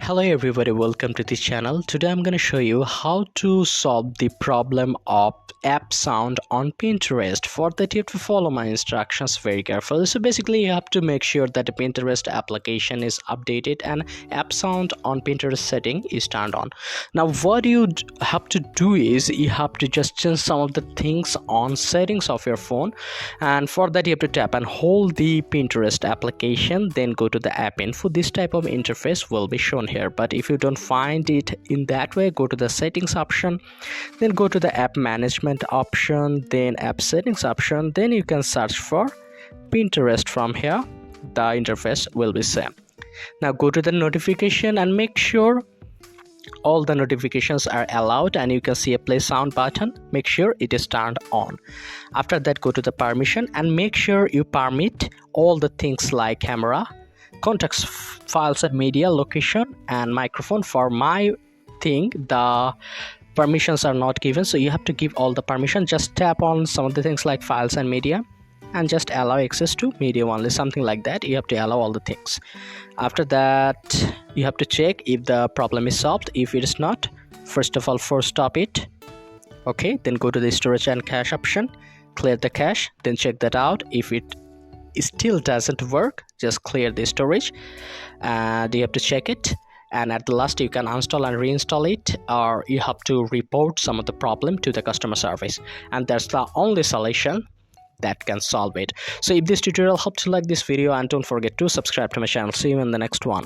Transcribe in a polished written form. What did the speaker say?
Hello everybody, welcome to this channel. Today I'm going to show you how to solve the problem of app sound on Pinterest. For that you have to follow my instructions very carefully. So basically you have to make sure that the Pinterest application is updated and app sound on Pinterest setting is turned on. Now what you have to do is you have to just change some of the things on settings of your phone, and for that you have to tap and hold the Pinterest application, then go to the app info. This type of interface will be shown here, but if you don't find it in that way, go to the settings option, then go to the app management option, then app settings option, then you can search for Pinterest. From here the interface will be same. Now go to the notification and make sure all the notifications are allowed, and you can see a play sound button. Make sure it is turned on. After that go to the permission and make sure you permit all the things like camera, contacts, files and media, location and microphone. For my thing the permissions are not given, so you have to give all the permission. Just tap on some of the things like files and media and just allow access to media only, something like that. You have to allow all the things. After that you have to check if the problem is solved. If it is not, first of all force stop it. Okay, then go to the storage and cache option, clear the cache, then check that out. If it still doesn't work, just clear the storage and you have to check it, and at the last you can uninstall and reinstall it, or you have to report some of the problem to the customer service, and that's the only solution that can solve it. So if this tutorial helped you, like this video and don't forget to subscribe to my channel. See you in the next one.